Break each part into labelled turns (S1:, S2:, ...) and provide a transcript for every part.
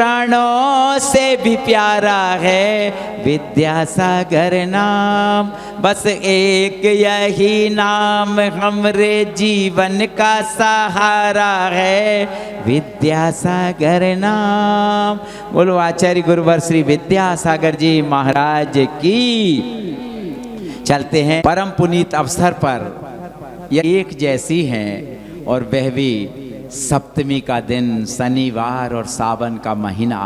S1: प्राणों से भी प्यारा है विद्यासागर नाम। बस एक यही नाम हमरे जीवन का सहारा है विद्यासागर नाम। बोलो आचार्य गुरुवर श्री विद्यासागर जी महाराज की। चलते हैं परम पुनीत अवसर पर, यह एक जैसी हैं और वह भी सप्तमी का दिन, शनिवार और सावन का महीना।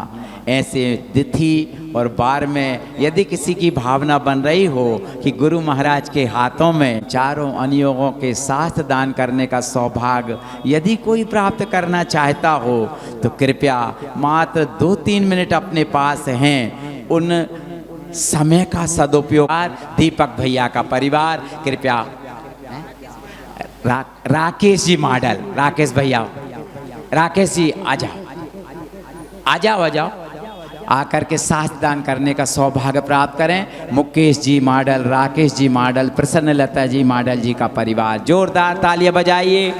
S1: ऐसे तिथि और बार में यदि किसी की भावना बन रही हो कि गुरु महाराज के हाथों में चारों अनुयोगों के साथ दान करने का सौभाग्य यदि कोई प्राप्त करना चाहता हो तो कृपया मात्र 2-3 मिनट अपने पास हैं, उन समय का सदुपयोग। दीपक भैया का परिवार कृपया, राकेश जी मॉडल, राकेश भैया, राकेश जी आ जाओ आकर के साथ दान करने का सौभाग्य प्राप्त करें। मुकेश जी मॉडल, राकेश जी मॉडल, प्रसन्नलता जी मॉडल जी का परिवार, जोरदार तालियां बजाइए।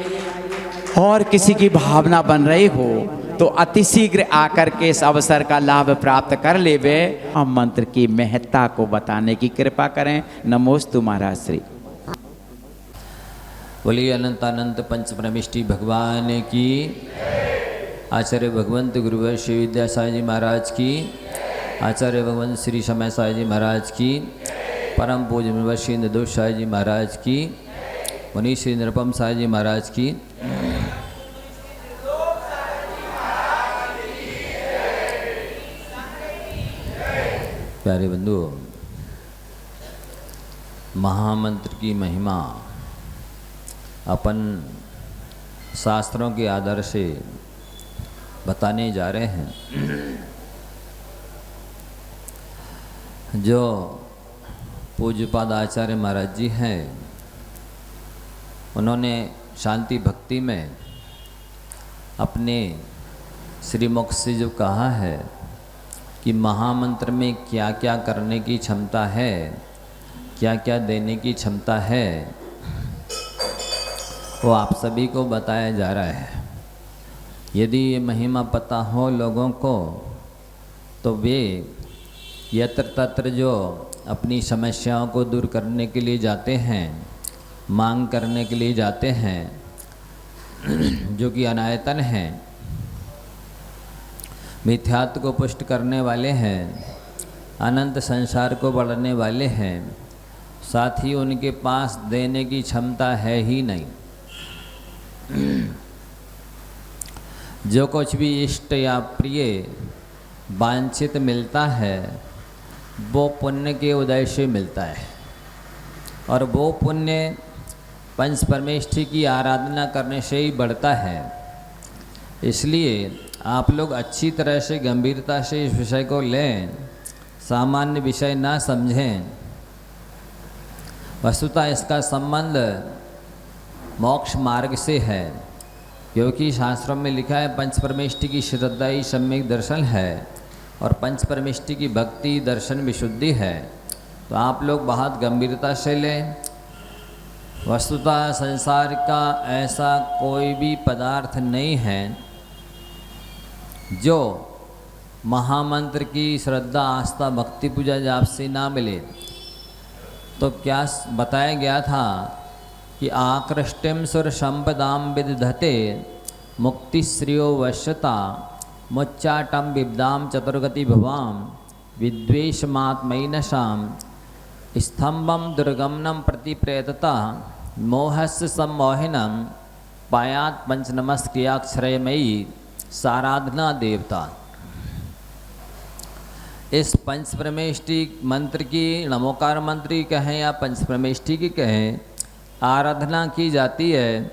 S1: और किसी की भावना बन रही हो तो अतिशीघ्र आकर के इस अवसर का लाभ प्राप्त कर लेवे। हम मंत्र की महत्ता को बताने की कृपा करें। नमोस्तु महाराज श्री।
S2: बोलिए अनंत अनंत पंच परमेष्टि भगवान की। आचार्य भगवंत गुरुवर श्री विद्यासागर जी महाराज की। आचार्य भगवंत श्री समय साई जी महाराज की। परम पूज्य मुनिवर श्री निर्दोष साई जी महाराज की। मुनि श्री निरुपम साई जी महाराज की। प्यारे बंधु, महामंत्र की महिमा अपन शास्त्रों के आधार से बताने जा रहे हैं। जो पूज्यपाद आचार्य महाराज जी हैं, उन्होंने शांति भक्ति में अपने श्रीमुख से जो कहा है कि महामंत्र में क्या क्या करने की क्षमता है, क्या क्या देने की क्षमता है, वो आप सभी को बताया जा रहा है। यदि ये महिमा पता हो लोगों को तो वे यत्र तत्र जो अपनी समस्याओं को दूर करने के लिए जाते हैं, मांग करने के लिए जाते हैं, जो कि अनायतन हैं, मिथ्यात्व को पुष्ट करने वाले हैं, अनंत संसार को बढ़ाने वाले हैं, साथ ही उनके पास देने की क्षमता है ही नहीं। जो कुछ भी इष्ट या प्रिय वांछित मिलता है वो पुण्य के उदय से मिलता है, और वो पुण्य पंच परमेष्ठी की आराधना करने से ही बढ़ता है। इसलिए आप लोग अच्छी तरह से गंभीरता से इस विषय को लें, सामान्य विषय ना समझें। वस्तुतः इसका संबंध मोक्ष मार्ग से है, क्योंकि शास्त्रों में लिखा है पंच परमेष्टि की श्रद्धा ही सम्यक दर्शन है और पंच परमेष्टि की भक्ति दर्शन विशुद्धि है। तो आप लोग बहुत गंभीरता से लें। वस्तुतः संसार का ऐसा कोई भी पदार्थ नहीं है जो महामंत्र की श्रद्धा आस्था भक्ति पूजा जाप से ना मिले। तो क्या बताया गया था कि आकृष्टिम सुर संपदाम विदधते मुक्ति श्रियो वश्यता मुच्चाटम विब्दाम चतुर्गति भवाम विद्वेषमात्मैनशाम स्तंभम दुर्गमनम प्रति प्रेतता मोहस्य सम्मोहिनम पायात पंचनमस्क्रियाक्षरमयी साराधना देवता। इस पंच परमेष्टि मंत्र की, नमोकार मंत्र की कहें या पंच परमेष्टि की कहें, आराधना की जाती है,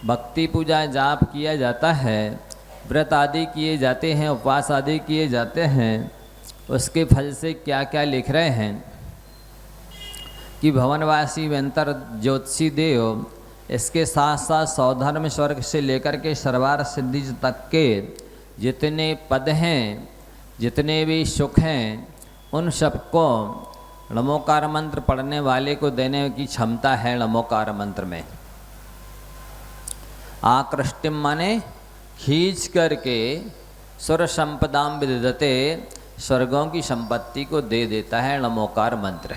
S2: भक्ति पूजा जाप किया जाता है, व्रत आदि किए जाते हैं, उपवास आदि किए जाते हैं। उसके फल से क्या क्या लिख रहे हैं कि भवनवासी व्यंतर ज्योतिषी देव, इसके साथ साथ सौधर्म स्वर्ग से लेकर के सर्वार सिद्धि तक के जितने पद हैं, जितने भी सुख हैं, उन सबको नमोकार मंत्र पढ़ने वाले को देने की क्षमता है नमोकार मंत्र में। आकृष्टिम माने खींच करके सुर संपदाम विदधते, स्वर्गों की संपत्ति को दे देता है नमोकार मंत्र।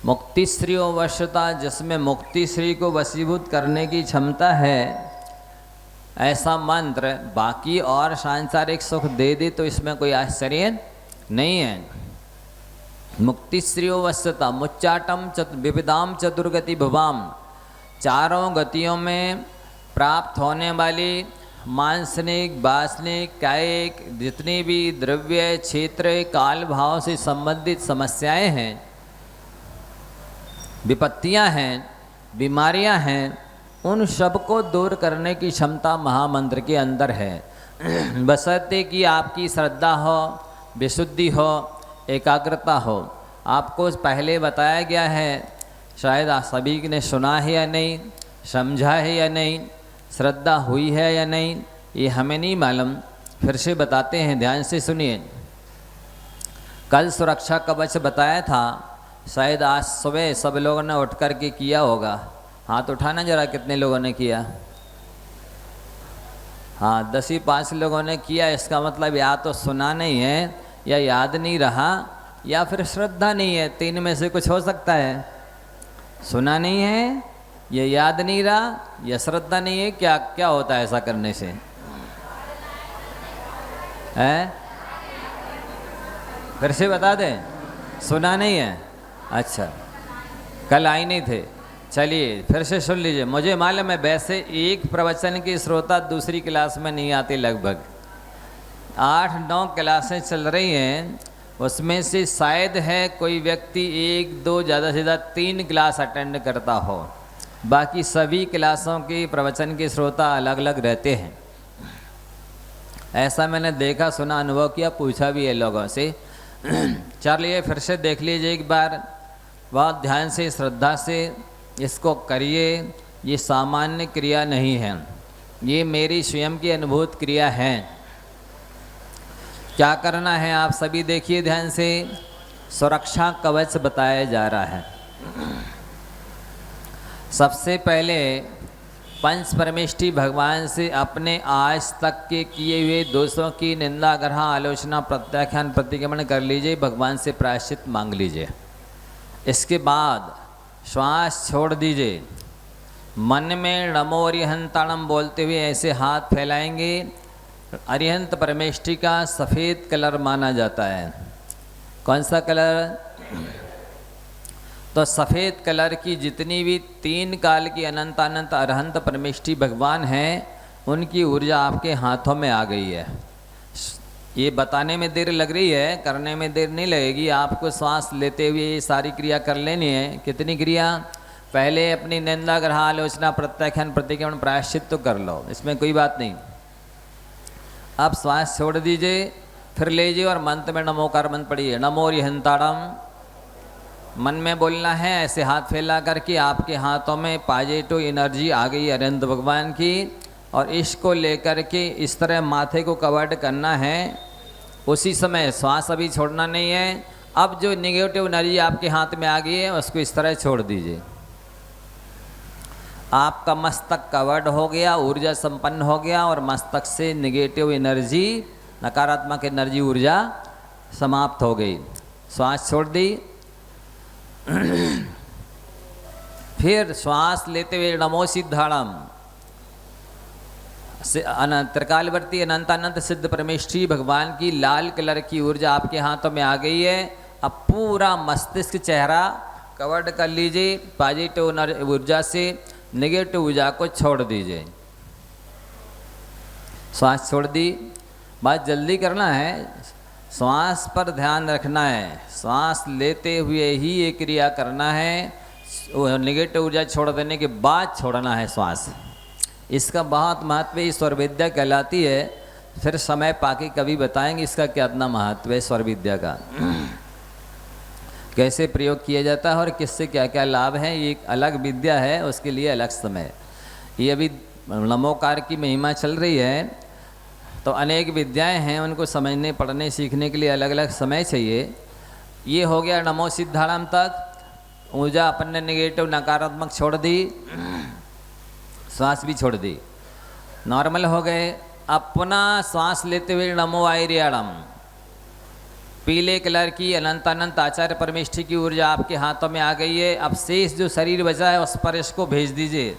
S2: मुक्ति श्रीओ वशता, जिसमें मुक्ति श्री को वशीभूत करने की क्षमता है, ऐसा मंत्र बाकी और सांसारिक सुख दे दे तो इसमें कोई आश्चर्य नहीं है। मुक्ति श्रीओ वशता मुच्चाटम विविधाम चतुर्गति भुवाम, चारों गतियों में प्राप्त होने वाली मानसनिक, वासनिक, कायिक जितनी भी द्रव्य, क्षेत्र, काल भाव से संबंधित समस्याएं हैं, विपत्तियां हैं, बीमारियां हैं, उन सब को दूर करने की क्षमता महामंत्र के अंदर है। बशर्ते कि आपकी श्रद्धा हो, विशुद्धि हो, एकाग्रता हो। आपको पहले बताया गया है, शायद आप सभी ने सुना है या नहीं, समझा है या नहीं, श्रद्धा हुई है या नहीं, ये हमें नहीं मालूम। फिर से बताते हैं, ध्यान से सुनिए। कल सुरक्षा कवच बताया था, शायद आज सुबह सब लोगों ने उठ कर के किया होगा। हाथ उठाना जरा, कितने लोगों ने किया? हाँ, 10 ही 5 लोगों ने किया। इसका मतलब या तो सुना नहीं है, या याद नहीं रहा, या फिर श्रद्धा नहीं है। 3 में से कुछ हो सकता है। सुना नहीं है, ये याद नहीं रहा, या श्रद्धा नहीं है। क्या क्या होता है ऐसा करने से? है? फिर से बता दें, सुना नहीं है। अच्छा, कल आए नहीं थे। चलिए फिर से सुन लीजिए। मुझे मालूम है वैसे एक प्रवचन की श्रोता दूसरी क्लास में नहीं आती। लगभग 8-9 क्लासें चल रही हैं, उसमें से शायद है कोई व्यक्ति 1-2 ज़्यादा से ज़्यादा 3 क्लास अटेंड करता हो। बाकी सभी क्लासों के प्रवचन के श्रोता अलग अलग रहते हैं। ऐसा मैंने देखा, सुना, अनुभव किया, पूछा भी है लोगों से। चलिए फिर से देख लीजिए एक बार, बहुत ध्यान से, श्रद्धा से इसको करिए। ये सामान्य क्रिया नहीं है, ये मेरी स्वयं की अनुभूत क्रिया है। क्या करना है आप सभी देखिए ध्यान से। सुरक्षा कवच बताया जा रहा है। सबसे पहले पंच परमेष्ठी भगवान से अपने आज तक के किए हुए दोषों की निंदा, ग्रह, आलोचना, प्रत्याख्यान, प्रतिक्रमण कर लीजिए। भगवान से प्रायश्चित मांग लीजिए। इसके बाद श्वास छोड़ दीजिए। मन में नमो अरिहंताणम बोलते हुए ऐसे हाथ फैलाएंगे। अरिहंत परमेष्ठी का सफ़ेद कलर माना जाता है। कौन सा कलर? तो सफ़ेद कलर की जितनी भी 3 काल की अनंत अनंत अरहंत परमेष्ठी भगवान हैं, उनकी ऊर्जा आपके हाथों में आ गई है। ये बताने में देर लग रही है, करने में देर नहीं लगेगी। आपको सांस लेते हुए ये सारी क्रिया कर लेनी है। कितनी क्रिया? पहले अपनी निंदा, ग्रह, आलोचना, प्रत्याख्यान, प्रतिक्रमण, प्रायश्चित तो कर लो, इसमें कोई बात नहीं। अब श्वास छोड़ दीजिए, फिर लीजिए और मंत्र में नमोकार मंत्र पढ़िए। नमो अरिहंताणम मन में बोलना है। ऐसे हाथ फैला करके आपके हाथों में पॉजिटिव एनर्जी आ गई अरिहंत भगवान की, और इसको लेकर के इस तरह माथे को कवर्ड करना है। उसी समय श्वास अभी छोड़ना नहीं है। अब जो निगेटिव एनर्जी आपके हाथ में आ गई है, उसको इस तरह छोड़ दीजिए। आपका मस्तक कवर्ड हो गया, ऊर्जा संपन्न हो गया, और मस्तक से निगेटिव एनर्जी, नकारात्मक एनर्जी, ऊर्जा समाप्त हो गई। श्वास छोड़ दी। फिर श्वास लेते हुए नमो सिद्धाणम, त्रिकालवर्ती अनंत अनंत सिद्ध परमेष्ठी भगवान की लाल कलर की ऊर्जा आपके हाथों में आ गई है। अब पूरा मस्तिष्क, चेहरा कवर्ड कर लीजिए पॉजिटिव ऊर्जा से। नेगेटिव ऊर्जा को छोड़ दीजिए। श्वास छोड़ दी। बात जल्दी करना है, श्वास पर ध्यान रखना है। श्वास लेते हुए ही ये क्रिया करना है। नेगेटिव ऊर्जा छोड़ देने के बाद छोड़ना है श्वास। इसका बहुत महत्व है। स्वर विद्या कहलाती है। फिर समय पाके कभी बताएंगे इसका क्या इतना महत्व है स्वर विद्या का, कैसे प्रयोग किया जाता है और किससे क्या क्या लाभ है। ये एक अलग विद्या है, उसके लिए अलग समय। ये अभी नमोकार की महिमा चल रही है, तो अनेक विद्याएं हैं, उनको समझने, पढ़ने, सीखने के लिए अलग अलग समय चाहिए। ये हो गया नमो सिद्धाणम तक। ऊर्जा अपन ने नेगेटिव, नकारात्मक छोड़ दी, श्वास भी छोड़ दी, नॉर्मल हो गए। अब पुनः श्वास लेते हुए नमो आयर्याणम, पीले कलर की अनंत अनंत आचार्य परमेष्ठी की ऊर्जा आपके हाथों में आ गई है। अब शेष जो शरीर बचा है उस पर इसको भेज दीजिए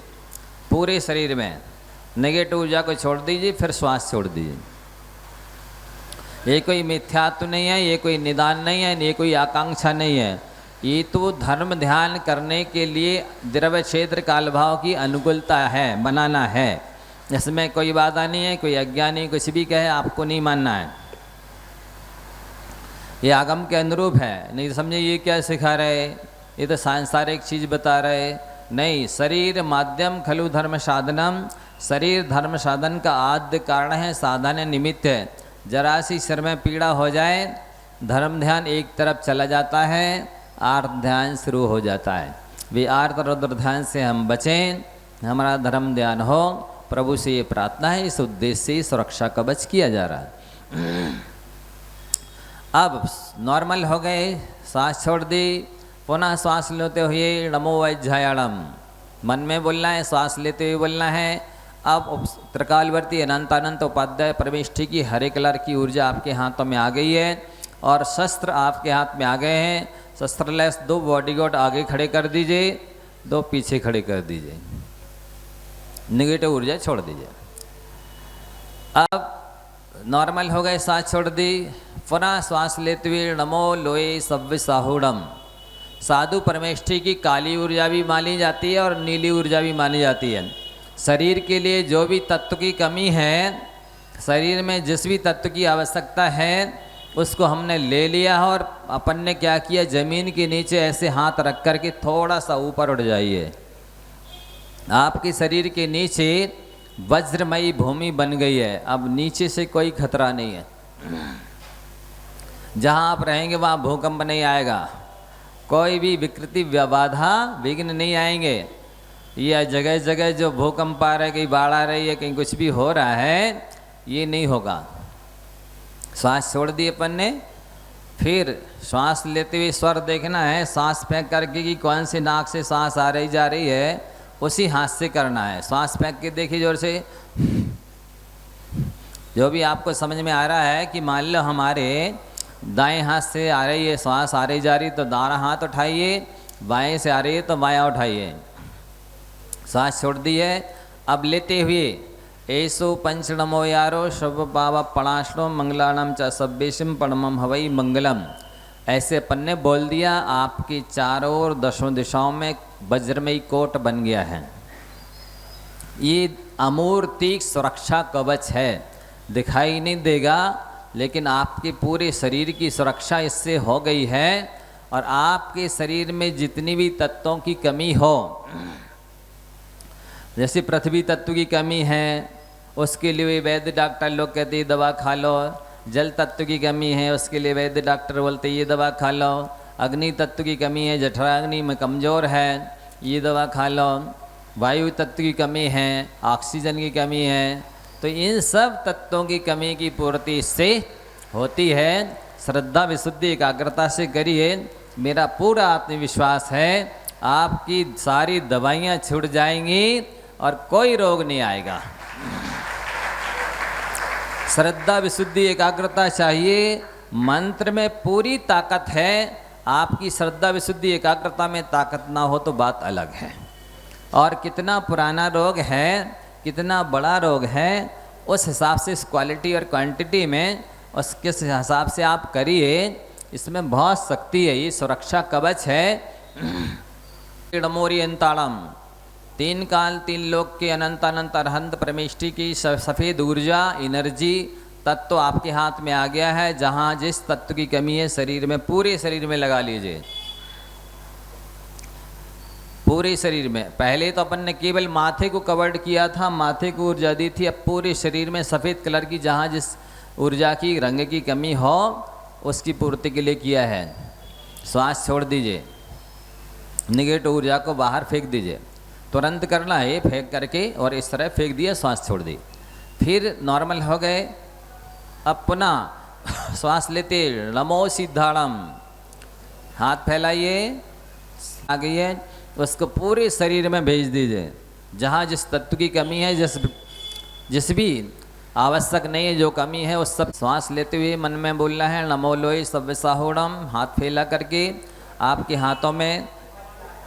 S2: पूरे शरीर में, नेगेटिव ऊर्जा को छोड़ दीजिए, फिर श्वास छोड़ दीजिए। ये कोई मिथ्यात्व नहीं है, ये कोई निदान नहीं है, ये कोई आकांक्षा नहीं है, ये तो धर्म ध्यान करने के लिए द्रव्य क्षेत्र काल भाव की अनुकूलता है, बनाना है। इसमें कोई बाधा नहीं है, कोई अज्ञानी कुछ भी कहे आपको नहीं मानना है, ये आगम के अनुरूप है। नहीं तो समझे ये क्या सिखा रहे, ये तो सांसारिक चीज़ बता रहे। नहीं, शरीर माध्यम खलु धर्म साधनम, शरीर धर्म साधन का आद्य कारण है, साधन है, निमित्त है। जरा सी सिर में पीड़ा हो जाए, धर्म ध्यान एक तरफ चला जाता है, आर्त ध्यान शुरू हो जाता है। वे आर्त रुद्र ध्यान से हम बचें, हमारा धर्म ध्यान हो, प्रभु से ये प्रार्थना है। इस उद्देश्य से सुरक्षा कवच किया जा रहा है। अब नॉर्मल हो गए, सांस छोड़ दी, पुनः श्वास लेते हुए नमो वैज्झायाणम, मन में बोलना है, श्वास लेते हुए बोलना है। अब त्रिकालवर्ती अनंत अनंत उपाध्याय परमेष्ठी की हरे कलर की ऊर्जा आपके हाथों में आ गई है और शस्त्र आपके हाथ में आ गए हैं। शस्त्रलेस 2 बॉडीगार्ड आगे खड़े कर दीजिए, 2 पीछे खड़े कर दीजिए, नेगेटिव ऊर्जा छोड़ दीजिए। अब नॉर्मल हो गए, सांस छोड़ दी, पुनः श्वास लेते हुए नमो लोए सव्य साहुडम, साधु परमेष्ठी की काली ऊर्जा भी मानी जाती है और नीली ऊर्जा भी मानी जाती है। शरीर के लिए जो भी तत्व की कमी है, शरीर में जिस भी तत्व की आवश्यकता है उसको हमने ले लिया और अपन ने क्या किया, जमीन के नीचे ऐसे हाथ रख कर के थोड़ा सा ऊपर उठ जाइए। आपके शरीर के नीचे वज्रमयी भूमि बन गई है, अब नीचे से कोई खतरा नहीं है। जहाँ आप रहेंगे वहाँ भूकंप नहीं आएगा, कोई भी विकृति बाधा विघ्न नहीं आएंगे। यह जगह जगह जो भूकंप आ रहा है, कहीं बाढ़ आ रही है, कहीं कुछ भी हो रहा है, ये नहीं होगा। श्वास छोड़ दी अपन ने, फिर श्वास लेते हुए स्वर देखना है, सांस फेंक करके कि कौन से नाक से सांस आ रही जा रही है, उसी हाथ से करना है। श्वास फेंक के देखिए जोर से, जो भी आपको समझ में आ रहा है कि मान लो हमारे दाएं हाथ से आ रही है श्वास, आ रही जा रही तो दायां हाथ उठाइए, बाएं से आ रही है तो बायां उठाइए। सांस छोड़ दी है। अब लेते हुए ऐसो पंच नमो यारो शव पाव पणाश्रो मंगलानम च सब्बेशम पणमम हवई मंगलम, ऐसे अपन ने बोल दिया। आपकी चारों ओर 10 दिशाओं में वज्रमयी कोट बन गया है। ये अमूर्तिक सुरक्षा कवच है, दिखाई नहीं देगा, लेकिन आपके पूरे शरीर की सुरक्षा इससे हो गई है। और आपके शरीर में जितनी भी तत्वों की कमी हो, जैसे पृथ्वी तत्व की कमी है, उसके लिए वैद्य डॉक्टर लोग कहते हैं दवा खा लो। जल तत्व की कमी है, उसके लिए वैद्य डॉक्टर बोलते ये दवा खा लो। अग्नि तत्व की कमी है, जठराग्नि में कमज़ोर है, ये दवा खा लो। वायु तत्व की कमी है, ऑक्सीजन की कमी है, तो इन सब तत्वों की कमी की पूर्ति इससे होती है। श्रद्धा विशुद्धि एकाग्रता से करिए, मेरा पूरा आत्मविश्वास है आपकी सारी दवाइयाँ छूट जाएंगी और कोई रोग नहीं आएगा। श्रद्धा विशुद्धि एकाग्रता चाहिए, मंत्र में पूरी ताकत है। आपकी श्रद्धा विशुद्धि एकाग्रता में ताकत ना हो तो बात अलग है। और कितना पुराना रोग है, कितना बड़ा रोग है, उस हिसाब से इस क्वालिटी और क्वांटिटी में उसके हिसाब से आप करिए। इसमें बहुत शक्ति है, ये सुरक्षा कवच है। नमोरी अंताड़म, 3 काल 3 लोक के अनंत अनंत अरहंत परमेष्ठी की सफ़ेद ऊर्जा एनर्जी तत्व आपके हाथ में आ गया है। जहाँ जिस तत्व की कमी है शरीर में, पूरे शरीर में लगा लीजिए, पूरे शरीर में। पहले तो अपन ने केवल माथे को कवर्ड किया था, माथे को ऊर्जा दी थी। अब पूरे शरीर में सफ़ेद कलर की जहाँ जिस ऊर्जा की रंग की कमी हो उसकी पूर्ति के लिए किया है। श्वास छोड़ दीजिए, निगेटिव ऊर्जा को बाहर फेंक दीजिए, तुरंत करना है फेंक करके, और इस तरह फेंक दिया, श्वास छोड़ दी, फिर नॉर्मल हो गए। अब पुनः श्वास लेते नमो सिद्धाणम, हाथ फैलाइए, आ गई है, उसको पूरे शरीर में भेज दीजिए। जहाँ जिस तत्व की कमी है, जिस भी आवश्यक नहीं है, जो कमी है उस सब श्वास लेते हुए मन में बोलना है नमो लोई सव्य साहूणम। हाथ फैला करके आपके हाथों में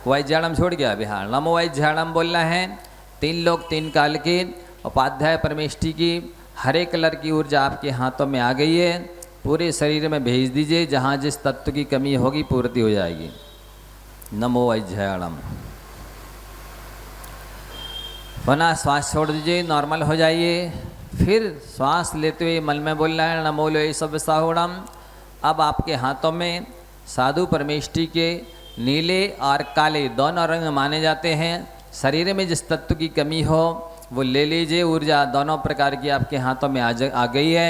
S2: वैज्ञाणम छोड़ गया बिहार, नमो वैज्ञाणम बोलना है। 3 लोग 3 काल के उपाध्याय परमेष्टि की हरे कलर की ऊर्जा आपके हाथों में आ गई है, पूरे शरीर में भेज दीजिए, जहाँ जिस तत्व की कमी होगी पूर्ति हो जाएगी। नमो वैज्ञाणम। पुनः श्वास छोड़ दीजिए, नॉर्मल हो जाइए। फिर श्वास लेते हुए मन में बोलना है नमो लोई सव्य साहूणम। अब आपके हाथों में साधु परमेष्टि के नीले और काले दोनों रंग माने जाते हैं। शरीर में जिस तत्व की कमी हो वो ले लीजिए, ऊर्जा दोनों प्रकार की आपके हाथों में आ गई है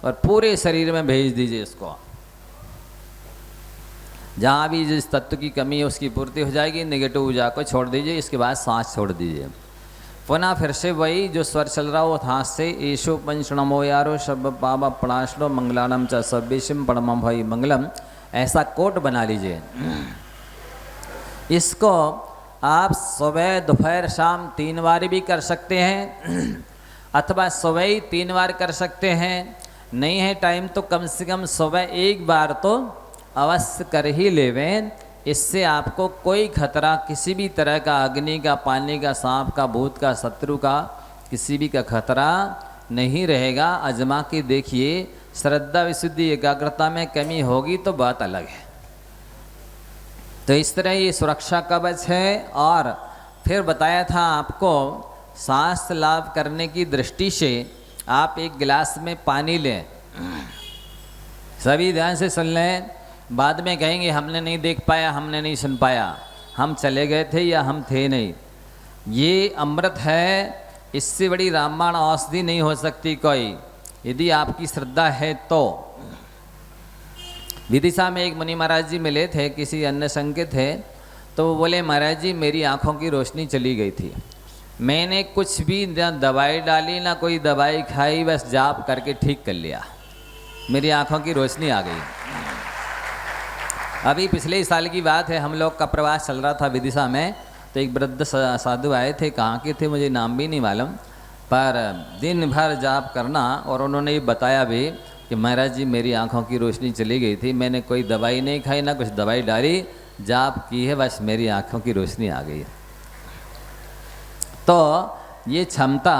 S2: और पूरे शरीर में भेज दीजिए इसको। जहाँ भी जिस तत्व की कमी है उसकी पूर्ति हो जाएगी। नेगेटिव ऊर्जा को छोड़ दीजिए, इसके बाद सांस छोड़ दीजिए। पुनः फिर से वही जो स्वर चल रहा हो हाथ से, ईशो पंचणमो यारो शब पावा पणाशलो मंगलानम च सब्बिशिम परमम भई मंगलम, ऐसा कोट बना लीजिए। इसको आप सुबह दोपहर शाम 3 बार भी कर सकते हैं अथवा सुबह ही 3 बार कर सकते हैं। नहीं है टाइम तो कम से कम सुबह 1 बार तो अवश्य कर ही लेवें। इससे आपको कोई खतरा किसी भी तरह का, अग्नि का, पानी का, सांप का, भूत का, शत्रु का, किसी भी का खतरा नहीं रहेगा। आजमा के देखिए, श्रद्धा विशुद्धि एकाग्रता में कमी होगी तो बात अलग है। तो इस तरह ये सुरक्षा कवच है। और फिर बताया था आपको सांस लाभ करने की दृष्टि से आप 1 गिलास में पानी लें। सभी ध्यान से सुन लें, बाद में कहेंगे हमने नहीं देख पाया, हमने नहीं सुन पाया, हम चले गए थे या हम थे नहीं। ये अमृत है, इससे बड़ी रामबाण औषधि नहीं हो सकती कोई, यदि आपकी श्रद्धा है तो। विदिशा में एक मुनि महाराज जी मिले थे, किसी अन्य संघ के थे, तो वो बोले महाराज जी मेरी आँखों की रोशनी चली गई थी, मैंने कुछ भी ना दवाई डाली ना कोई दवाई खाई, बस जाप करके ठीक कर लिया, मेरी आँखों की रोशनी आ गई। अभी पिछले साल की बात है, हम लोग का प्रवास चल रहा था विदिशा में, तो एक वृद्ध साधु आए थे, कहाँ के थे मुझे नाम भी नहीं मालूम, पर दिन भर जाप करना। और उन्होंने ये बताया भी कि महाराज जी मेरी आंखों की रोशनी चली गई थी, मैंने कोई दवाई नहीं खाई ना कुछ दवाई डाली, जाप की है, बस मेरी आंखों की रोशनी आ गई। तो ये क्षमता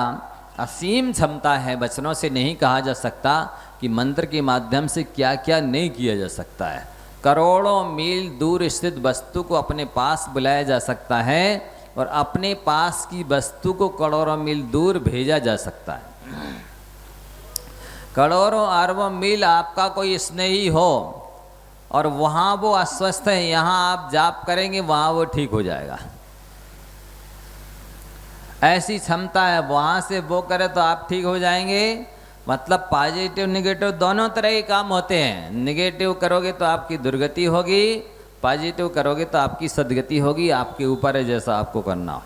S2: असीम क्षमता है, वचनों से नहीं कहा जा सकता कि मंत्र के माध्यम से क्या क्या नहीं किया जा सकता है। करोड़ों मील दूर स्थित वस्तु को अपने पास बुलाया जा सकता है और अपने पास की वस्तु को करोड़ों मील दूर भेजा जा सकता है। करोड़ों अरबों मील आपका कोई स्नेही हो और वहाँ वो अस्वस्थ है, यहाँ आप जाप करेंगे वहाँ वो ठीक हो जाएगा, ऐसी क्षमता है। वहाँ से वो करे तो आप ठीक हो जाएंगे। मतलब पॉजिटिव निगेटिव दोनों तरह के काम होते हैं। निगेटिव करोगे तो आपकी दुर्गति होगी, पॉजिटिव करोगे तो आपकी सदगति होगी, आपके ऊपर है जैसा आपको करना हो।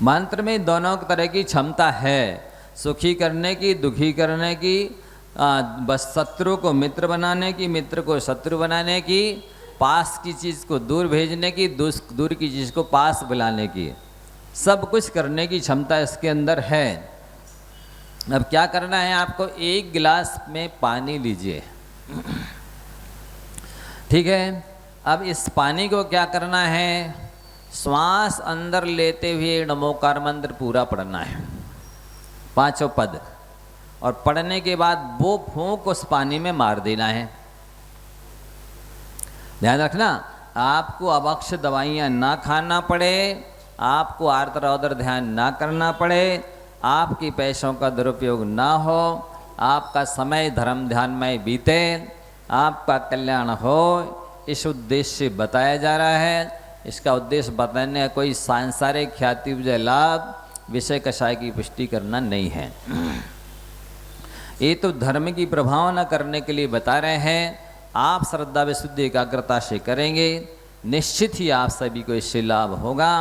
S2: मंत्र में दोनों तरह की क्षमता है, सुखी करने की, दुखी करने की, बस शत्रु को मित्र बनाने की, मित्र को शत्रु बनाने की, पास की चीज़ को दूर भेजने की, दूर की चीज़ को पास बुलाने की, सब कुछ करने की क्षमता इसके अंदर है। अब क्या करना है आपको, 1 गिलास में पानी लीजिए, ठीक है। अब इस पानी को क्या करना है, श्वास अंदर लेते हुए नमोकार मंत्र पूरा पढ़ना है, 5 पद, और पढ़ने के बाद वो फूंक उस पानी में मार देना है। ध्यान रखना, आपको अवक्ष दवाइयाँ ना खाना पड़े, आपको आर्त रौदर ध्यान ना करना पड़े, आपके पैसों का दुरुपयोग ना हो, आपका समय धर्म ध्यान में बीते, आपका कल्याण हो, इस उद्देश्य से बताया जा रहा है। इसका उद्देश्य बताने का कोई सांसारिक ख्याति विजय लाभ, विषय कषाय की पुष्टि करना नहीं है। ये तो धर्म की प्रभावना करने के लिए बता रहे हैं। आप श्रद्धा विशुद्धि एकाग्रता से करेंगे, निश्चित ही आप सभी को इससे लाभ होगा,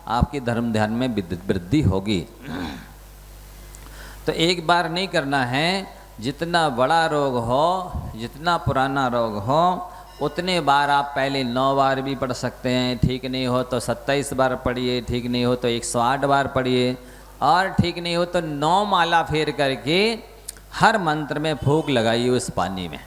S2: आपके धर्म ध्यान में वृद्धि होगी। तो एक बार नहीं करना है, जितना बड़ा रोग हो, जितना पुराना रोग हो, उतने बार आप पहले 9 बार भी पढ़ सकते हैं। ठीक नहीं हो तो 27 बार पढ़िए, ठीक नहीं हो तो 108 बार पढ़िए, और ठीक नहीं हो तो 9 माला फेर करके हर मंत्र में फूंक लगाइए उस पानी में।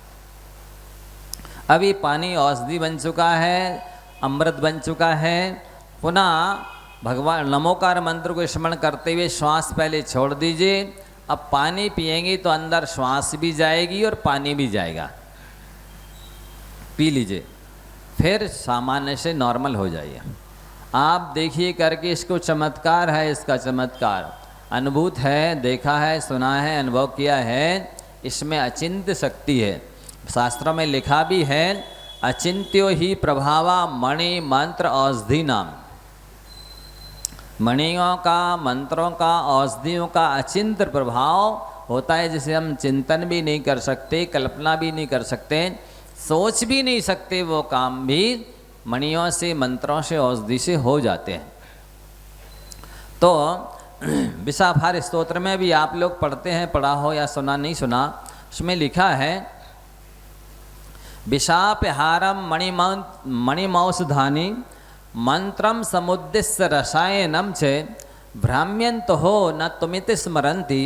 S2: अभी पानी औषधि बन चुका है, अमृत बन चुका है। पुनः भगवान नमोकार मंत्र को स्मरण करते हुए श्वास पहले छोड़ दीजिए। अब पानी पिएंगे तो अंदर श्वास भी जाएगी और पानी भी जाएगा। पी लीजिए, फिर सामान्य से नॉर्मल हो जाइए। आप देखिए करके, इसको चमत्कार है, इसका चमत्कार अनुभूत है, देखा है, सुना है, अनुभव किया है। इसमें अचिंत्य शक्ति है। शास्त्रों में लिखा भी है, अचिंत्यो ही प्रभावा मणि मंत्र औषधि नाम। मणियों का, मंत्रों का, औषधियों का अचिंत्य प्रभाव होता है, जिसे हम चिंतन भी नहीं कर सकते, कल्पना भी नहीं कर सकते, सोच भी नहीं सकते। वो काम भी मणियों से, मंत्रों से, औषधि से हो जाते हैं। तो विषाभार स्तोत्र में भी आप लोग पढ़ते हैं, पढ़ा हो या सुना नहीं सुना, उसमें लिखा है विषापहारम मणिमौषधानि मंत्रम समुद्दिश्य रसायनम च भ्राम्यंत हो न तुमिति स्मरन्ति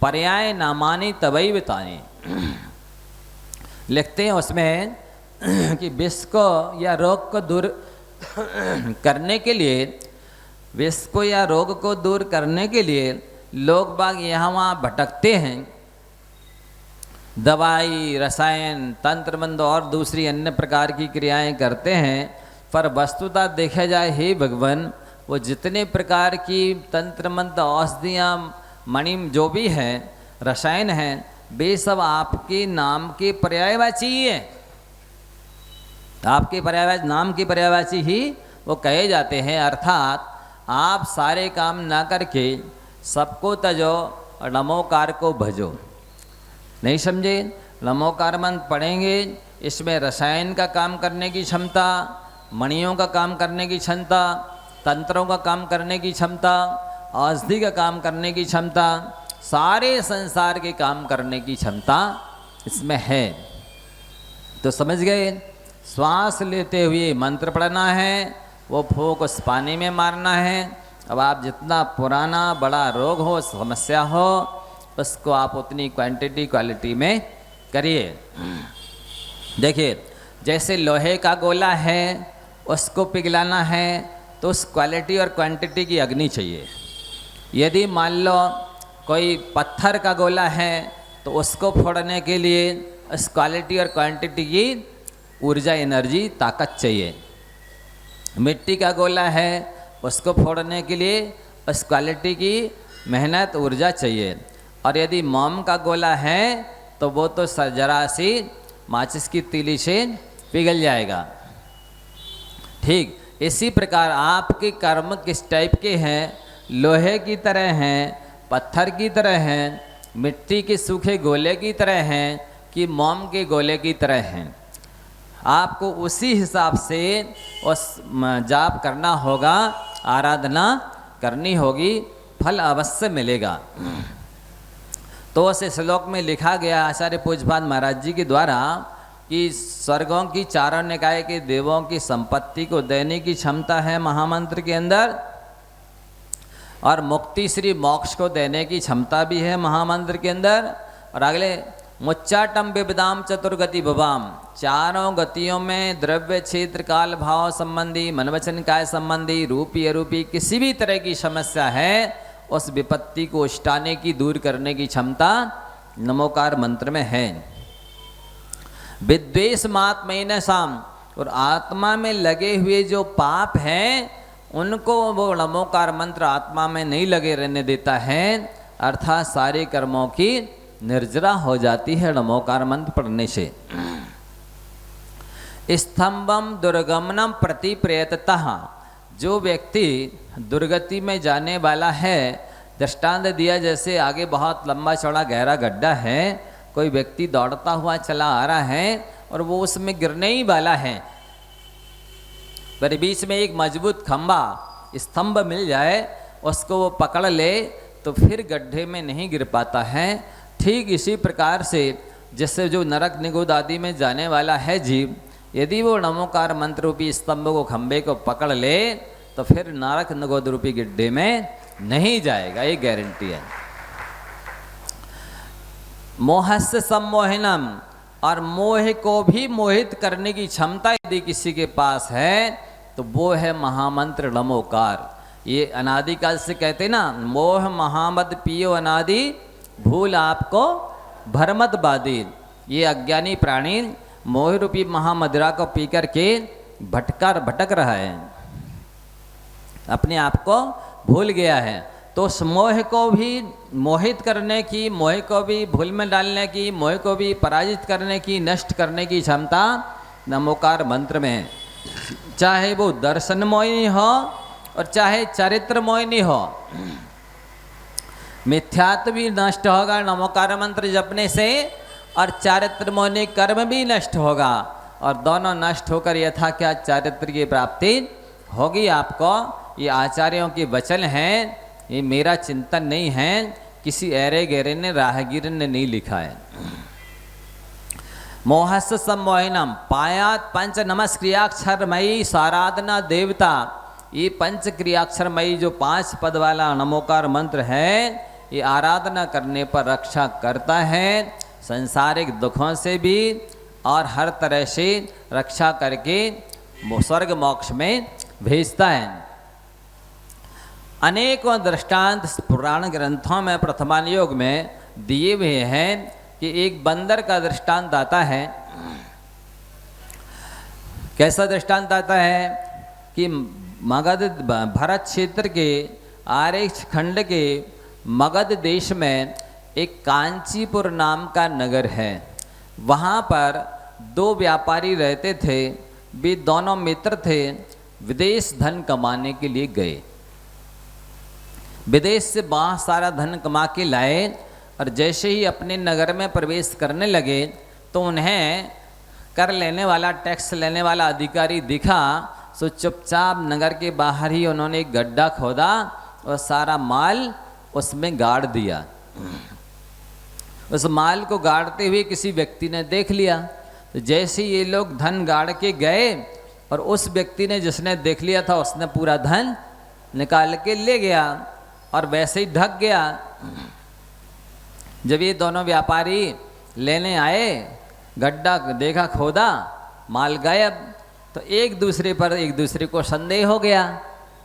S2: पर्याय नामानि तवैवतानि। लिखते हैं उसमें कि विष को या रोग को दूर करने के लिए, विष को या रोग को दूर करने के लिए लोग बाग यहाँ वहाँ भटकते हैं, दवाई, रसायन, तंत्र मंत्र और दूसरी अन्य प्रकार की क्रियाएं करते हैं। पर वस्तुतः देखा जाए, हे भगवान, वो जितने प्रकार की तंत्र मंत्र, औषधियाँ, मणि जो भी हैं, रसायन हैं, वे सब आपके नाम के पर्यायवाची है। आपके पर्यायवाची, नाम के पर्यायवाची ही वो कहे जाते हैं। अर्थात आप सारे काम ना करके सबको तजो और नमोकार को भजो। नहीं समझे? नमोकार मंत्र पढ़ेंगे, इसमें रसायन का काम करने की क्षमता, मणियों का काम करने की क्षमता, तंत्रों का काम करने की क्षमता, औषधि का काम करने की क्षमता, सारे संसार के काम करने की क्षमता इसमें है। तो समझ गए? श्वास लेते हुए मंत्र पढ़ना है, वो फूंक उस पानी में मारना है। अब आप जितना पुराना बड़ा रोग हो, समस्या हो, उसको आप उतनी क्वांटिटी क्वालिटी में करिए। देखिए, जैसे लोहे का गोला है, उसको पिघलाना है तो उस क्वालिटी और क्वांटिटी की अग्नि चाहिए। यदि मान लो कोई पत्थर का गोला है तो उसको फोड़ने के लिए उस क्वालिटी और क्वांटिटी की ऊर्जा, एनर्जी, ताकत चाहिए। मिट्टी का गोला है, उसको फोड़ने के लिए उस क्वालिटी की मेहनत, ऊर्जा चाहिए। और यदि मोम का गोला है तो वो तो जरा सी माचिस की तीली से पिघल जाएगा। ठीक इसी प्रकार आपके कर्म किस टाइप के हैं? लोहे की तरह हैं, पत्थर की तरह हैं, मिट्टी के सूखे गोले की तरह हैं कि मोम के गोले की तरह हैं। आपको उसी हिसाब से उस जाप करना होगा, आराधना करनी होगी, फल अवश्य मिलेगा। तो उस श्लोक में लिखा गया आचार्य पूज्यपाद महाराज जी के द्वारा कि स्वर्गों की चारों निकाय के देवों की संपत्ति को देने की क्षमता है महामंत्र के अंदर, और मुक्ति श्री मोक्ष को देने की क्षमता भी है महामंत्र के अंदर। और अगले मुच्चाटम विविदाम चतुर्गति भवाम, चारों गतियों में द्रव्य, क्षेत्र, काल, भाव संबंधी, मन वचन काय संबंधी, रूपी अरूपी किसी भी तरह की समस्या है, उस विपत्ति को उष्टाने की, दूर करने की क्षमता नमोकार मंत्र में है। विद्वेष मात्मैन साम, और आत्मा में लगे हुए जो पाप हैं उनको वो नमोकार मंत्र आत्मा में नहीं लगे रहने देता है। अर्थात सारे कर्मों की निर्जरा हो जाती है नमोकार मंत्र पढ़ने से। स्तंभम दुर्गमनम प्रति प्रयततः, जो व्यक्ति दुर्गति में जाने वाला है, दृष्टांत दिया जैसे आगे बहुत लंबा चौड़ा गहरा गड्ढा है, कोई व्यक्ति दौड़ता हुआ चला आ रहा है और वो उसमें गिरने ही वाला है, पर बीच में एक मजबूत खंबा, स्तंभ मिल जाए, उसको वो पकड़ ले तो फिर गड्ढे में नहीं गिर पाता है। ठीक इसी प्रकार से जिससे जो नरक निगुद आदि में जाने वाला है जीव, यदि वो नमोकार मंत्र रूपी स्तंभ को, खंबे को पकड़ ले तो फिर नरक निगुद रूपी गड्ढे में नहीं जाएगा, ये गारंटी है। मोहस्य सम्मोहनम, और मोह को भी मोहित करने की क्षमता यदि किसी के पास है तो वो है महामंत्र नमोकार। ये अनादिकाल से कहते ना, मोह महामद पियो अनादि, भूल आपको भरमत बादी। ये अज्ञानी प्राणी मोह रूपी महामदिरा को पी करके भटक रहा है, अपने आप को भूल गया है। तो उस मोह को भी मोहित करने की, मोह को भी भूल में डालने की, मोह को भी पराजित करने की, नष्ट करने की क्षमता नमोकार मंत्र में है। चाहे वो दर्शन मोहिनी हो और चाहे चरित्र मोहिनी हो, मिथ्यात्व भी नष्ट होगा नमोकार मंत्र जपने से, और चारित्र मोहिनी कर्म भी नष्ट होगा, और दोनों नष्ट होकर यथा क्या चारित्र की प्राप्ति होगी आपको। ये आचार्यों के वचन हैं, ये मेरा चिंतन नहीं है, किसी ऐरे गहरे ने राहगीर ने नहीं लिखा है। मोहस्य सम्मोहनम पायात पंच नमस्क्रियाक्षरमयी साराधना देवता। ये पंच क्रियाक्षरमयी जो 5 पद वाला नमोकार मंत्र है, ये आराधना करने पर रक्षा करता है, संसारिक दुखों से भी और हर तरह से रक्षा करके स्वर्ग मोक्ष में भेजता है। अनेकों दृष्टांत पुराण ग्रंथों में प्रथमान योग में दिए हुए हैं कि एक बंदर का दृष्टांत आता है। कैसा दृष्टांत आता है कि मगध भरत क्षेत्र के आर्यक्ष खंड के मगध देश में एक कांचीपुर नाम का नगर है। वहाँ पर 2 व्यापारी रहते थे, वे दोनों मित्र थे, विदेश धन कमाने के लिए गए। विदेश से बहुत सारा धन कमा के लाए, और जैसे ही अपने नगर में प्रवेश करने लगे तो उन्हें कर लेने वाला, टैक्स लेने वाला अधिकारी दिखा। सो चुपचाप नगर के बाहर ही उन्होंने एक गड्ढा खोदा और सारा माल उसमें गाड़ दिया। उस माल को गाड़ते हुए किसी व्यक्ति ने देख लिया। तो जैसे ये लोग धन गाड़ के गए और उस व्यक्ति ने, जिसने देख लिया था, उसने पूरा धन निकाल के ले गया और वैसे ही ढक गया। जब ये दोनों व्यापारी लेने आए, गड्ढा देखा खोदा, माल गायब, तो एक दूसरे को संदेह हो गया।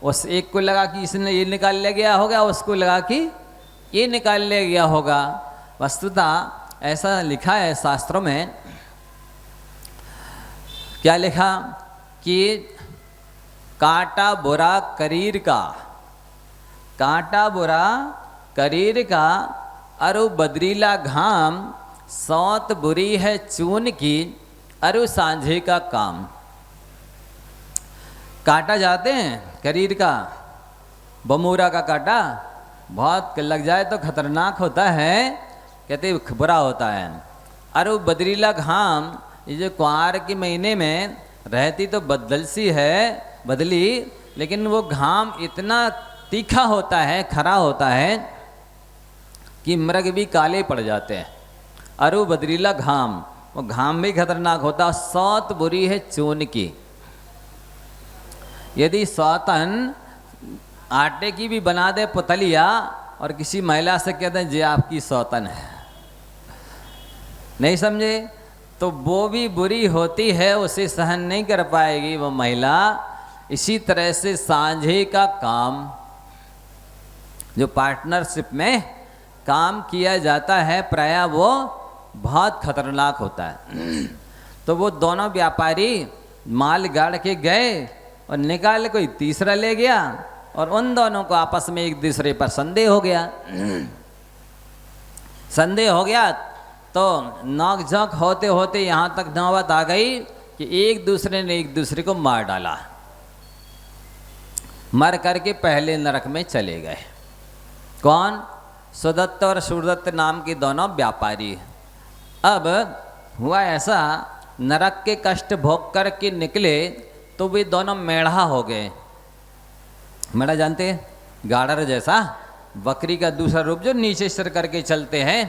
S2: उस एक को लगा कि इसने ये निकाल ले गया होगा, उसको लगा कि ये निकाल ले गया होगा। वस्तुतः ऐसा लिखा है शास्त्रों में, क्या लिखा कि कांटा बुरा करीर का, कांटा बुरा करीर का, अरु बदरीला घाम, सौत बुरी है चून की, अरु सांझे का काम। कांटा जाते हैं करीर का, बमूरा का कांटा बहुत लग जाए तो खतरनाक होता है, कहते बुरा होता है। अरु बदरीला घाम, ये जो कुआर के महीने में रहती तो बदल सी है बदली, लेकिन वो घाम इतना तीखा होता है, खरा होता है कि मृग भी काले पड़ जाते हैं। अरु बदरीला घाम, वो घाम भी खतरनाक होता। सौत बुरी है चून की, यदि सौतन आटे की भी बना दे पुतलिया और किसी महिला से कहते हैं जे आपकी सौतन है, नहीं समझे, तो वो भी बुरी होती है, उसे सहन नहीं कर पाएगी वो महिला। इसी तरह से सांझे का काम, जो पार्टनरशिप में काम किया जाता है, प्रायः वो बहुत खतरनाक होता है। तो वो दोनों व्यापारी माल गाड़ के गए और निकाल कोई तीसरा ले गया, और उन दोनों को आपस में एक दूसरे पर संदेह हो गया। संदेह हो गया तो नोक झोंक होते होते यहाँ तक नौबत आ गई कि एक दूसरे ने एक दूसरे को मार डाला, मर करके पहले नरक में चले गए। कौन? सुदत्त और सुरदत्त नाम के दोनों व्यापारी। अब हुआ ऐसा, नरक के कष्ट भोग करके निकले तो वे दोनों मेढ़ा हो गए। मेढ़ा जानते हैं? गाड़र जैसा, बकरी का दूसरा रूप जो नीचे सिर करके चलते हैं,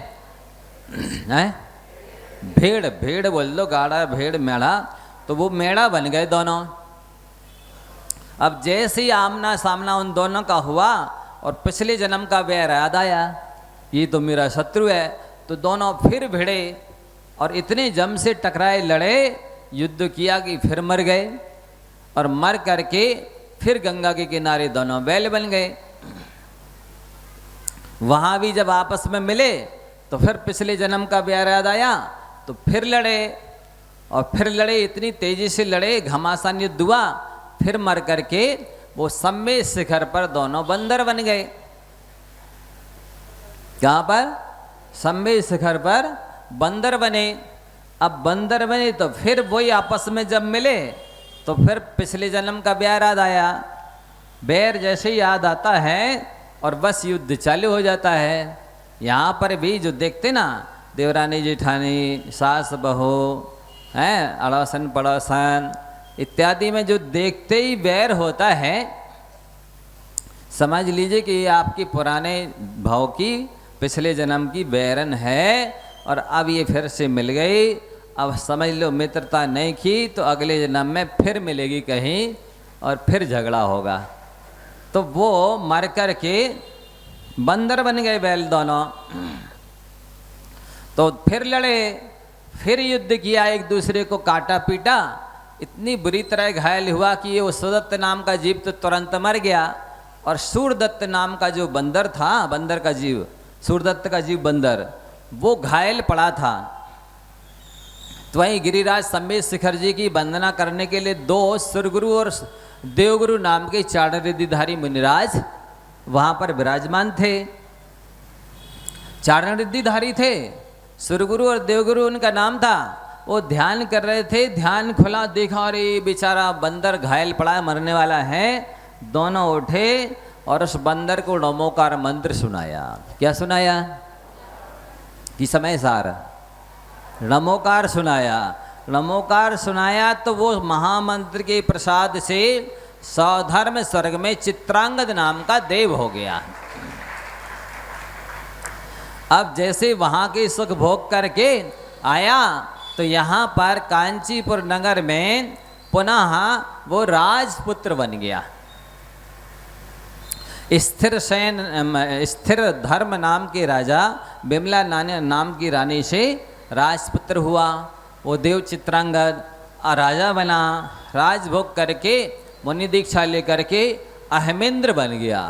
S2: भेड़, भेड़ बोल दो, गाड़ा भेड़ मेढ़ा, तो वो मेढ़ा बन गए दोनों। अब जैसे ही आमना सामना उन दोनों का हुआ, और पिछले जन्म का वैर याद आया, ये तो मेरा शत्रु है। तो दोनों फिर भिड़े और इतने जम से टकराए, लड़े, युद्ध किया कि फिर मर गए। और मर करके फिर गंगा के किनारे दोनों बैल बन गए। वहां भी जब आपस में मिले तो फिर पिछले जन्म का वैर याद आया, तो फिर लड़े और फिर लड़े, इतनी तेजी से लड़े, घमासान युद्ध हुआ। फिर मर करके वो सम्मेद शिखर पर दोनों बंदर बन गए। कहां पर? सम्मेद शिखर पर बंदर बने। अब बंदर बने तो फिर वही आपस में जब मिले तो फिर पिछले जन्म का बैर याद आया। बैर जैसे ही याद आता है और बस युद्ध चालू हो जाता है। यहाँ पर भी जो देखते ना, देवरानी जेठानी, सास बहू हैं, अड़ोसन पड़ोसन इत्यादि में जो देखते ही बैर होता है, समझ लीजिए कि ये आपकी पुराने भाव की पिछले जन्म की बैरन है और अब ये फिर से मिल गई। अब समझ लो मित्रता नहीं की तो अगले जन्म में फिर मिलेगी कहीं और फिर झगड़ा होगा। तो वो मर कर के बंदर बन गए बैल दोनों। तो फिर लड़े, फिर युद्ध किया, एक दूसरे को काटा पीटा, इतनी बुरी तरह घायल हुआ कि ये सुदत्त नाम का जीव तो तुरंत मर गया। और सूरदत्त नाम का जो बंदर था, बंदर का जीव, सूरदत्त का जीव बंदर, वो घायल पड़ा था। तो वहीं गिरिराज सम्मेद शिखर जी की वंदना करने के लिए दो सुरगुरु और देवगुरु नाम के चारण रिद्धिधारी मुनिराज वहां पर विराजमान थे। चारण रिद्धिधारी थे, सुरगुरु और देवगुरु उनका नाम था। वो ध्यान कर रहे थे, ध्यान खुला, देखा अरे बेचारा बंदर घायल पड़ा है, मरने वाला है। दोनों उठे और उस बंदर को नमोकार मंत्र सुनाया। क्या सुनाया? कि समय सार नमोकार सुनाया। नमोकार सुनाया तो वो महामंत्र के प्रसाद से सौधर्म स्वर्ग में चित्रांगद नाम का देव हो गया। अब जैसे वहां के सुख भोग करके आया तो यहाँ पर कांचीपुर नगर में पुनः वो राजपुत्र बन गया। स्थिर सेन, स्थिर धर्म नाम के राजा बिमला नाम की रानी से राजपुत्र हुआ। वो देव चित्रांगद राजा बना, राजभोग करके मुनि दीक्षा लेकर के अहमेंद्र बन गया।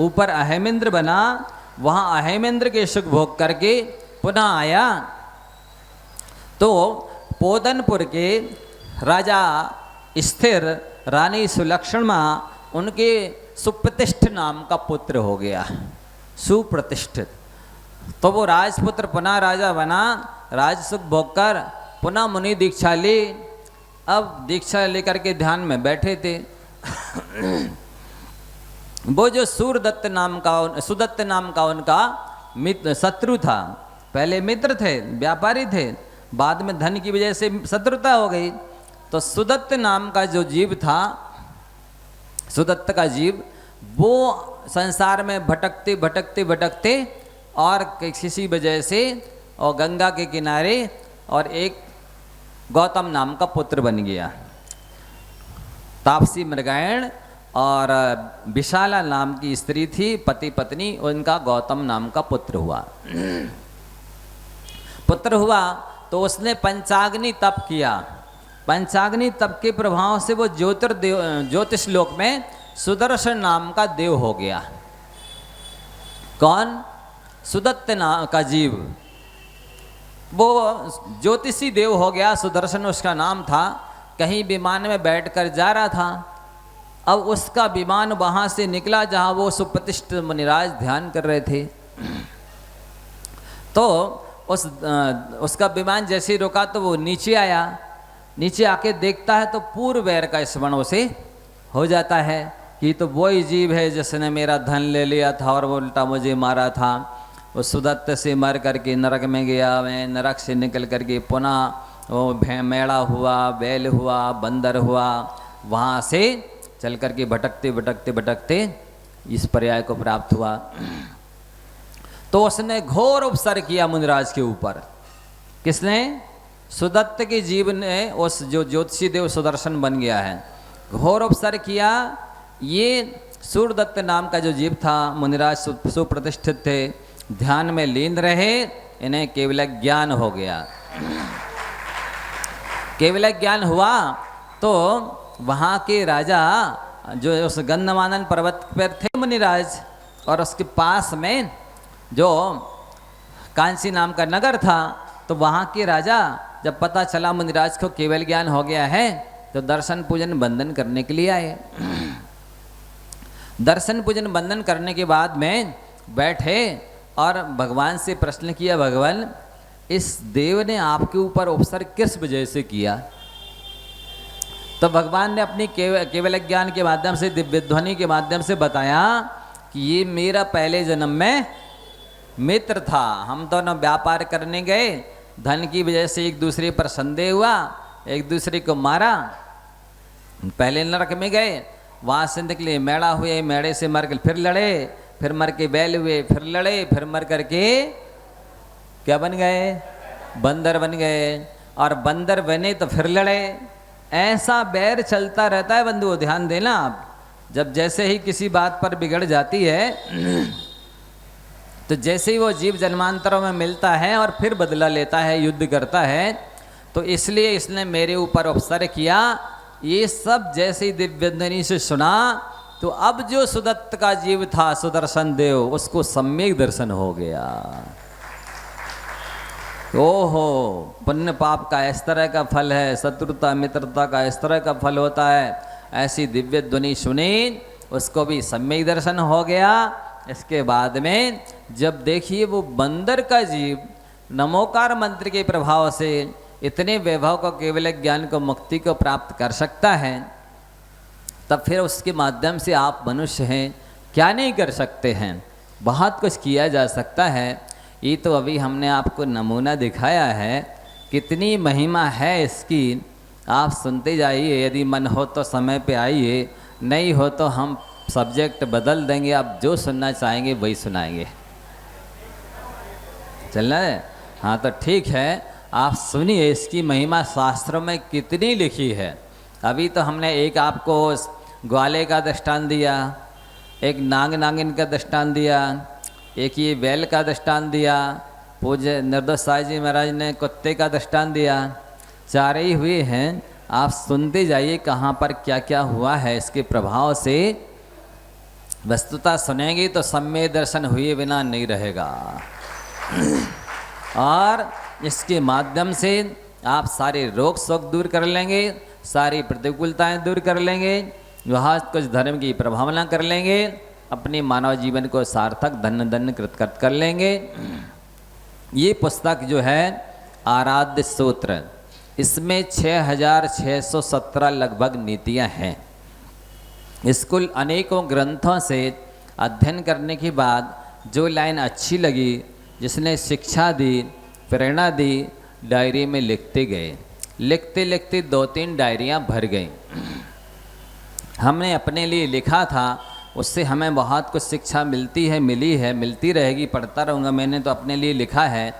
S2: ऊपर अहमेंद्र बना, वहाँ अहमेंद्र के सुख भोग करके पुनः आया तो पोदनपुर के राजा स्थिर रानी सुलक्षणा उनके सुप्रतिष्ठ नाम का पुत्र हो गया, सुप्रतिष्ठित। तो वो राजपुत्र पुनः राजा बना, राज सुख भोग कर पुनः मुनि दीक्षा ली। अब दीक्षा लेकर के ध्यान में बैठे थे। वो जो सूरदत्त नाम का, सुदत्त नाम का उनका मित्र शत्रु था, पहले मित्र थे, व्यापारी थे, बाद में धन की वजह से शत्रुता हो गई। तो सुदत्त नाम का जो जीव था, सुदत्त का जीव, वो संसार में भटकते भटकते भटकते और किसी वजह से और गंगा के किनारे और एक गौतम नाम का पुत्र बन गया। तापसी मृगायण और विशाला नाम की स्त्री थी, पति पत्नी, उनका गौतम नाम का पुत्र हुआ। पुत्र हुआ तो उसने पंचाग्नि तप किया। पंचाग्नि तप के प्रभाव से वो ज्योतिष लोक में सुदर्शन नाम का देव हो गया। कौन? सुदत्त नाम का जीव, वो ज्योतिषी देव हो गया, सुदर्शन उसका नाम था। कहीं विमान में बैठकर जा रहा था, अब उसका विमान वहाँ से निकला जहाँ वो सुप्रतिष्ठित मुनिराज ध्यान कर रहे थे। तो उसका विमान जैसे रुका तो वो नीचे आया। नीचे आके देखता है तो पूर्व वैर का स्मरण उसे हो जाता है कि तो वही जीव है जिसने मेरा धन ले लिया था और वो उल्टा मुझे मारा था। वो सुदत्त से मर करके नरक में गया, मैं नरक से निकल करके पुनः वो मेढ़ा हुआ, बैल हुआ, बंदर हुआ, वहाँ से चल करके भटकते भटकते भटकते इस पर्याय को प्राप्त हुआ। तो उसने घोर उपसर किया मुनिराज के ऊपर। किसने? सुदत्त के जीव ने, उस जो ज्योतिषी देव सुदर्शन बन गया है, घोर उपसर किया। ये सूरदत्त नाम का जो जीव था, मुनिराज सुप्रतिष्ठित थे, ध्यान में लीन रहे, इन्हें केवल ज्ञान हो गया। केवल ज्ञान हुआ तो वहाँ के राजा जो उस गंधमादन पर्वत पर थे मुनिराज, और उसके पास में जो कांसी नाम का नगर था, तो वहाँ के राजा जब पता चला मुनिराज को केवल ज्ञान हो गया है, तो दर्शन पूजन बंदन करने के लिए आए। दर्शन पूजन बंदन करने के बाद में बैठे और भगवान से प्रश्न किया, भगवान इस देव ने आपके ऊपर उपसर्ग किस वजह से किया? तो भगवान ने अपनी केवल ज्ञान के माध्यम से, दिव्य ध्वनि के माध्यम से बताया कि ये मेरा पहले जन्म में मित्र था। हम दोनों व्यापार करने गए, धन की वजह से एक दूसरे पर संदेह हुआ, एक दूसरे को मारा। पहले नरक में गए, वहाँ से निकले, मेड़ा हुए, मेड़े से मर के फिर लड़े, फिर मर के बैल हुए, फिर लड़े, फिर मर करके क्या बन गए? बंदर बन गए। और बंदर बने तो फिर लड़े। ऐसा बैर चलता रहता है बंधुओं, ध्यान देना आप। जब जैसे ही किसी बात पर बिगड़ जाती है तो जैसे ही वो जीव जन्मांतरों में मिलता है और फिर बदला लेता है, युद्ध करता है, तो इसलिए इसने मेरे ऊपर उपसर्ग किया। ये सब जैसे ही दिव्य ध्वनि से सुना, तो अब जो सुदत्त का जीव था सुदर्शन देव, उसको सम्यक दर्शन हो गया। ओहो, पुण्य पाप का इस तरह का फल है, शत्रुता मित्रता का इस तरह का फल होता है। ऐसी दिव्य ध्वनि सुनी, उसको भी सम्यक दर्शन हो गया। इसके बाद में जब देखिए वो बंदर का जीव नमोकार मंत्र के प्रभाव से इतने वैभव को, केवल ज्ञान को, मुक्ति को प्राप्त कर सकता है, तब फिर उसके माध्यम से आप मनुष्य हैं, क्या नहीं कर सकते हैं? बहुत कुछ किया जा सकता है। ये तो अभी हमने आपको नमूना दिखाया है, कितनी महिमा है इसकी। आप सुनते जाइए, यदि मन हो तो समय पे आइए, नहीं हो तो हम सब्जेक्ट बदल देंगे, आप जो सुनना चाहेंगे वही सुनाएंगे। चलना है? हाँ, तो ठीक है, आप सुनिए इसकी महिमा शास्त्रों में कितनी लिखी है। अभी तो हमने एक आपको ग्वाले का दृष्टांत दिया, एक नाग नागिन का दृष्टांत दिया, एक ये बैल का दृष्टांत दिया, पूज्य निर्दोष साई जी महाराज ने कुत्ते का दृष्टांत दिया। चारे ही हुए हैं, आप सुनते जाइए कहाँ पर क्या क्या हुआ है इसके प्रभाव से। वस्तुतः सुनेंगे तो सम्यक दर्शन हुए बिना नहीं रहेगा। और इसके माध्यम से आप सारे रोग शोक दूर कर लेंगे, सारी प्रतिकूलताएं दूर कर लेंगे, वहाँ कुछ धर्म की प्रभावना कर लेंगे, अपने मानव जीवन को सार्थक धन्य धन्य कृत कर लेंगे। ये पुस्तक जो है आराध्य सूत्र, इसमें 6617 लगभग नीतियाँ हैं। इसको अनेकों ग्रंथों से अध्ययन करने के बाद जो लाइन अच्छी लगी, जिसने शिक्षा दी, प्रेरणा दी, डायरी में लिखते गए। लिखते लिखते 2-3 डायरियाँ भर गई। हमने अपने लिए लिखा था, उससे हमें बहुत कुछ शिक्षा मिलती है, मिली है, मिलती रहेगी, पढ़ता रहूँगा। मैंने तो अपने लिए लिखा है,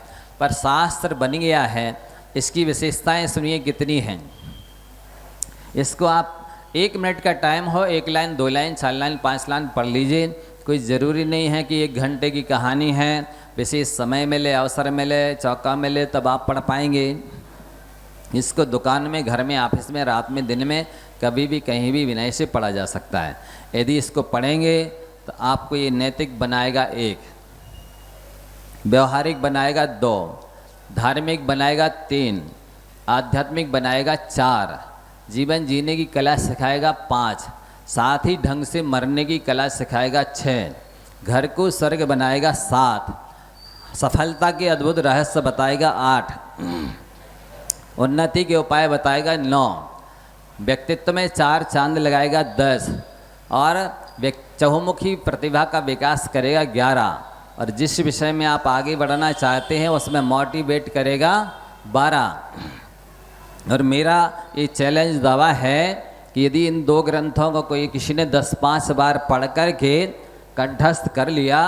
S2: पर शास्त्र बन गया है। इसकी विशेषताएं सुनिए कितनी हैं। इसको आप 1 मिनट का टाइम हो, 1 लाइन, 2 लाइन, 4 लाइन, 5 लाइन पढ़ लीजिए। कोई ज़रूरी नहीं है कि 1 घंटे की कहानी है, विशेष समय मिले, अवसर मिले, चौका मिले तब आप पढ़ पाएंगे। इसको दुकान में, घर में, ऑफिस में, रात में, दिन में, कभी भी कहीं भी विनय से पढ़ा जा सकता है। यदि इसको पढ़ेंगे तो आपको ये नैतिक बनाएगा 1, व्यवहारिक बनाएगा 2, धार्मिक बनाएगा 3, आध्यात्मिक बनाएगा 4, जीवन जीने की कला सिखाएगा 5, साथ ही ढंग से मरने की कला सिखाएगा 6, घर को स्वर्ग बनाएगा 7, सफलता के अद्भुत रहस्य बताएगा 8, उन्नति के उपाय बताएगा 9, व्यक्तित्व में 4 चांद लगाएगा 10, और चहुमुखी प्रतिभा का विकास करेगा 11, और जिस विषय में आप आगे बढ़ना चाहते हैं उसमें मोटिवेट करेगा 12। और मेरा ये चैलेंज दावा है कि यदि इन 2 ग्रंथों को कोई किसी ने 10-5 बार पढ़ कर के कंठस्थ कर लिया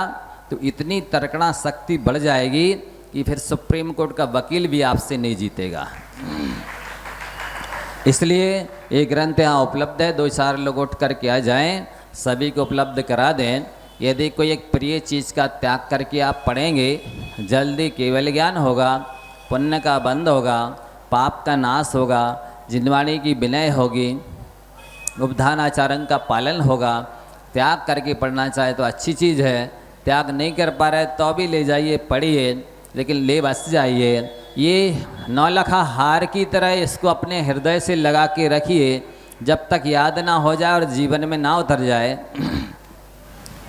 S2: तो इतनी तर्कणा शक्ति बढ़ जाएगी कि फिर सुप्रीम कोर्ट का वकील भी आपसे नहीं जीतेगा। इसलिए ये ग्रंथ यहाँ उपलब्ध है, 2-4 लोग उठ करके आ जाएं, सभी को उपलब्ध करा दें। यदि कोई एक प्रिय चीज़ का त्याग करके आप पढ़ेंगे, जल्दी केवल ज्ञान होगा, पुण्य का बंध होगा, पाप का नाश होगा, जिनवाणी की विनय होगी, उपधान आचरण का पालन होगा। त्याग करके पढ़ना चाहे तो अच्छी चीज़ है, त्याग नहीं कर पा रहे तो भी ले जाइए, पढ़िए, लेकिन ले बस जाइए। ये नौलखा हार की तरह इसको अपने हृदय से लगा के रखिए, जब तक याद ना हो जाए और जीवन में ना उतर जाए।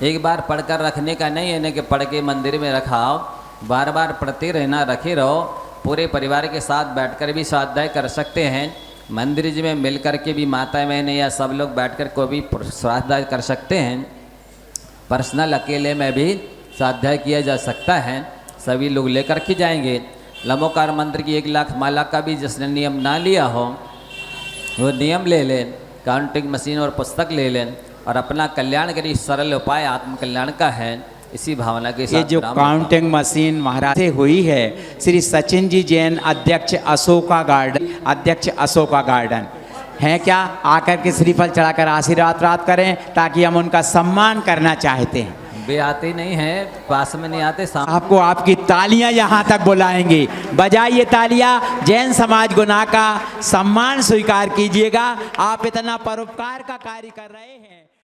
S2: एक बार पढ़कर रखने का नहीं है ना कि पढ़ के मंदिर में रखाओ, बार बार पढ़ते रहना, रखे रहो। पूरे परिवार के साथ बैठकर भी स्वाध्याय कर सकते हैं, मंदिर जी में मिल कर के भी माता बहन या सब लोग बैठकर को भी स्वाध्याय कर सकते हैं। पर्सनल अकेले में भी स्वाध्याय किया जा सकता है, सभी लोग लेकर के जाएंगे। लंबोकार मंत्र की 1 लाख माला का भी जिसने नियम ना लिया हो वो नियम ले लें, काउंटिंग मशीन और पुस्तक ले लें और अपना कल्याण करिए। सरल उपाय आत्म कल्याण का है, इसी भावना के साथ
S1: ये जो काउंटिंग मशीन महाराज से हुई है, श्री सचिन जी जैन अध्यक्ष अशोका गार्डन हैं क्या, आकर के श्रीफल चढ़ाकर आशीर्वाद प्राप्त करें, ताकि हम उनका सम्मान करना चाहते हैं।
S2: वे आते नहीं हैं, पास में नहीं आते,
S1: आपको आपकी तालियां यहाँ तक बुलाएंगे, बजाइए तालियां। जैन समाज गुना का सम्मान स्वीकार कीजिएगा, आप इतना परोपकार का कार्य कर रहे हैं।